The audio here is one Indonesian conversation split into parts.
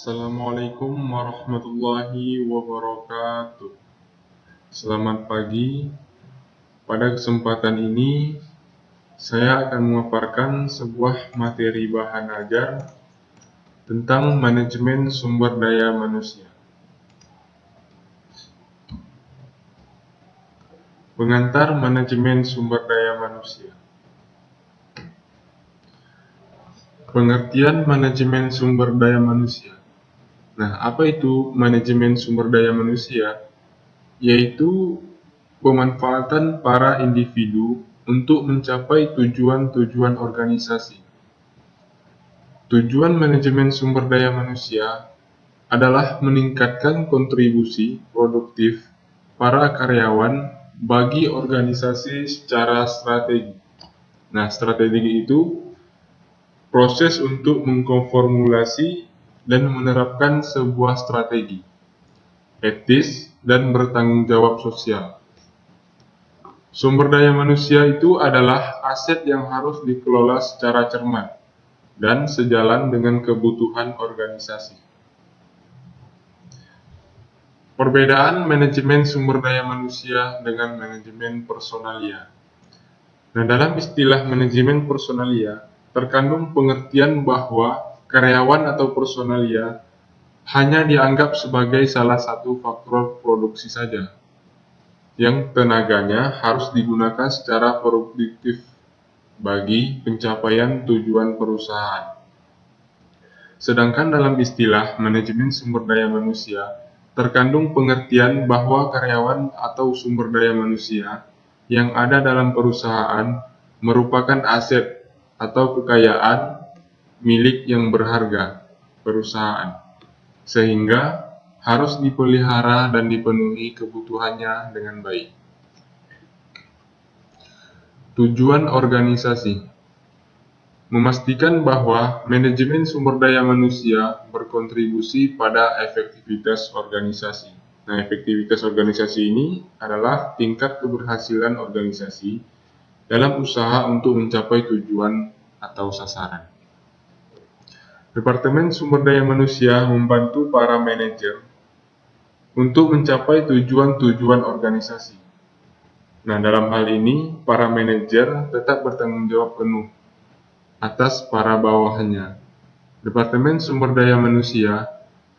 Assalamualaikum warahmatullahi wabarakatuh. Selamat pagi. Pada kesempatan ini, saya akan memaparkan sebuah materi bahan ajar tentang manajemen sumber daya manusia. Pengantar manajemen sumber daya manusia. Pengertian manajemen sumber daya manusia. Nah, apa itu manajemen sumber daya manusia? Yaitu pemanfaatan para individu untuk mencapai tujuan-tujuan organisasi. Tujuan manajemen sumber daya manusia adalah meningkatkan kontribusi produktif para karyawan bagi organisasi secara strategi. Nah, strategi itu proses untuk mengkonformulasi dan menerapkan sebuah strategi etis dan bertanggung jawab sosial. Sumber daya manusia itu adalah aset yang harus dikelola secara cermat dan sejalan dengan kebutuhan organisasi. Perbedaan manajemen sumber daya manusia dengan manajemen personalia. Nah, dalam istilah manajemen personalia, terkandung pengertian bahwa karyawan atau personalia hanya dianggap sebagai salah satu faktor produksi saja, yang tenaganya harus digunakan secara produktif bagi pencapaian tujuan perusahaan. Sedangkan dalam istilah manajemen sumber daya manusia, terkandung pengertian bahwa karyawan atau sumber daya manusia yang ada dalam perusahaan merupakan aset atau kekayaan milik yang berharga perusahaan, sehingga harus dipelihara dan dipenuhi kebutuhannya dengan baik. Tujuan organisasi: memastikan bahwa manajemen sumber daya manusia berkontribusi pada efektivitas organisasi. Nah, efektivitas organisasi ini adalah tingkat keberhasilan organisasi dalam usaha untuk mencapai tujuan atau sasaran. Departemen Sumber Daya Manusia membantu para manajer untuk mencapai tujuan-tujuan organisasi. Nah, dalam hal ini, para manajer tetap bertanggung jawab penuh atas para bawahannya. Departemen Sumber Daya Manusia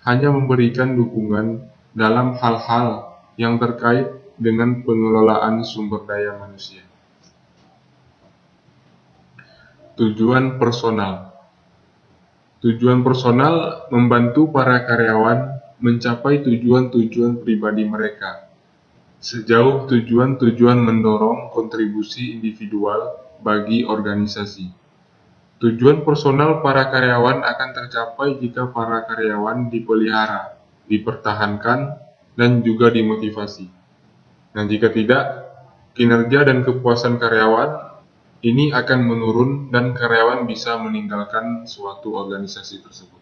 hanya memberikan dukungan dalam hal-hal yang terkait dengan pengelolaan sumber daya manusia. Tujuan personal. Tujuan personal membantu para karyawan mencapai tujuan-tujuan pribadi mereka, sejauh tujuan-tujuan mendorong kontribusi individual bagi organisasi. Tujuan personal para karyawan akan tercapai jika para karyawan dipelihara, dipertahankan, dan juga dimotivasi. Nah, jika tidak, kinerja dan kepuasan karyawan ini akan menurun dan karyawan bisa meninggalkan suatu organisasi tersebut.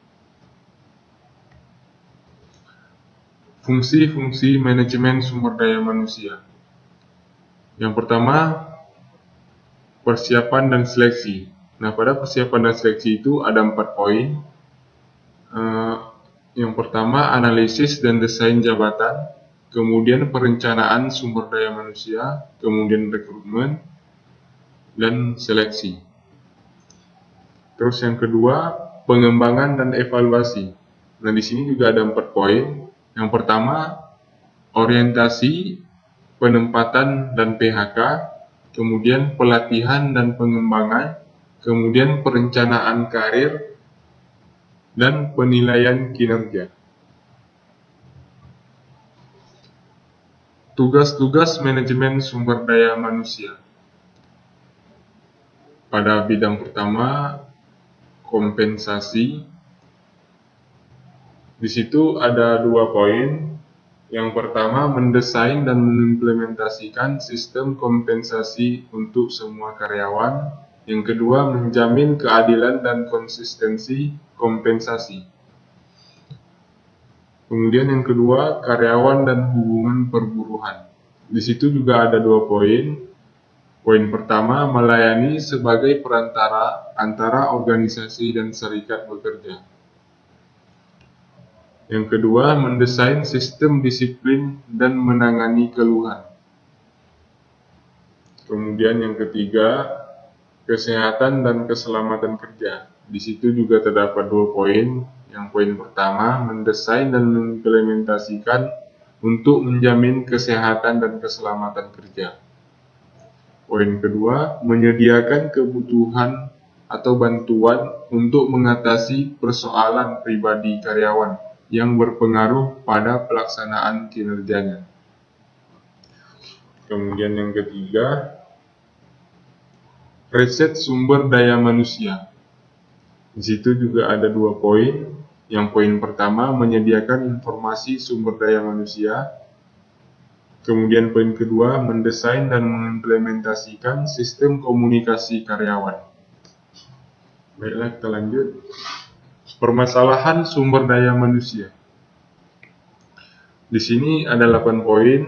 Fungsi-fungsi manajemen sumber daya manusia. Yang pertama, persiapan dan seleksi. Nah, pada persiapan dan seleksi itu ada 4 poin. Yang pertama, analisis dan desain jabatan, kemudian perencanaan sumber daya manusia, kemudian rekrutmen, dan seleksi. Terus yang kedua, pengembangan dan evaluasi. Nah, di sini juga ada 4 poin. Yang pertama, orientasi, penempatan dan PHK, kemudian pelatihan dan pengembangan, kemudian perencanaan karir, dan penilaian kinerja. Tugas-tugas manajemen sumber daya manusia. Pada bidang pertama, kompensasi. Di situ ada 2 poin. Yang pertama, mendesain dan mengimplementasikan sistem kompensasi untuk semua karyawan. Yang kedua, menjamin keadilan dan konsistensi kompensasi. Kemudian yang kedua, karyawan dan hubungan perburuhan. Di situ juga ada 2 poin. Poin pertama, melayani sebagai perantara antara organisasi dan serikat bekerja. Yang kedua, mendesain sistem disiplin dan menangani keluhan. Kemudian yang ketiga, kesehatan dan keselamatan kerja. Di situ juga terdapat 2 poin. Yang poin pertama, mendesain dan mengimplementasikan untuk menjamin kesehatan dan keselamatan kerja. Poin kedua, menyediakan kebutuhan atau bantuan untuk mengatasi persoalan pribadi karyawan yang berpengaruh pada pelaksanaan kinerjanya. Kemudian yang ketiga, riset sumber daya manusia. Di situ juga ada 2 poin. Yang poin pertama, menyediakan informasi sumber daya manusia. Kemudian poin kedua, mendesain dan mengimplementasikan sistem komunikasi karyawan. Baiklah, kita lanjut. Permasalahan sumber daya manusia. Di sini ada 8 poin.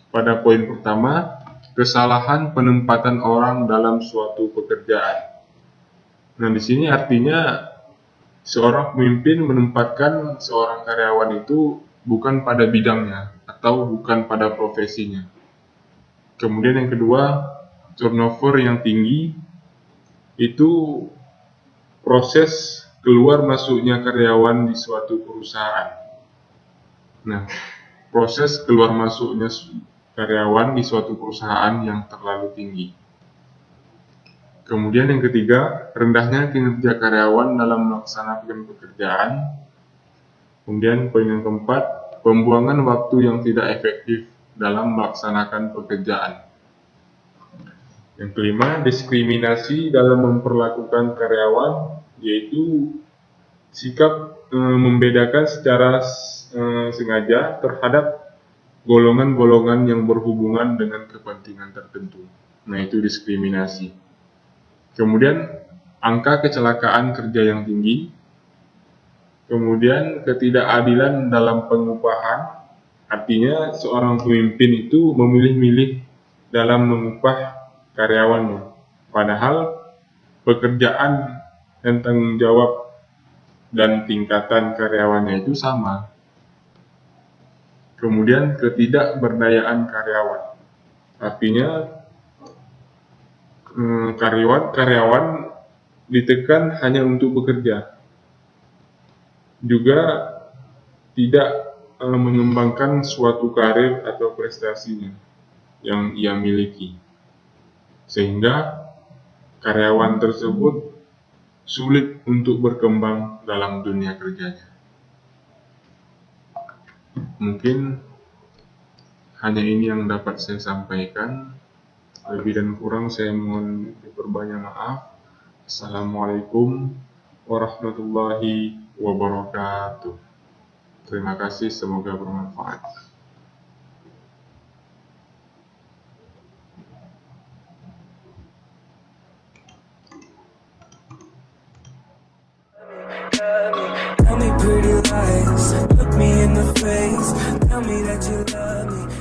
Pada poin pertama, kesalahan penempatan orang dalam suatu pekerjaan. Nah, di sini artinya seorang pemimpin menempatkan seorang karyawan itu bukan pada bidangnya atau bukan pada profesinya. Kemudian yang kedua, turnover yang tinggi itu proses keluar masuknya karyawan di suatu perusahaan. Nah, proses keluar masuknya karyawan di suatu perusahaan yang terlalu tinggi. Kemudian yang ketiga, rendahnya kinerja karyawan dalam melaksanakan pekerjaan. Kemudian poin yang keempat, pembuangan waktu yang tidak efektif dalam melaksanakan pekerjaan. Yang kelima, diskriminasi dalam memperlakukan karyawan, yaitu sikap membedakan secara sengaja terhadap golongan-golongan yang berhubungan dengan kepentingan tertentu. Nah, itu diskriminasi. Kemudian, angka kecelakaan kerja yang tinggi. Kemudian, ketidakadilan dalam pengupahan. Artinya, seorang pemimpin itu memilih-milih dalam mengupah karyawannya. Padahal, pekerjaan dan tanggung jawab dan tingkatan karyawannya itu sama. Kemudian, ketidakberdayaan karyawan. Artinya, karyawan ditekan hanya untuk bekerja, juga tidak mengembangkan suatu karir atau prestasinya yang ia miliki, sehingga karyawan tersebut sulit untuk berkembang dalam dunia kerjanya. Mungkin hanya ini yang dapat saya sampaikan. Lebih dan kurang saya mohon berbanyak maaf. Assalamualaikum warahmatullahi wabarakatuh. Terima kasih, semoga bermanfaat. Tell me pretty lies, look me in the face, tell me that you love me.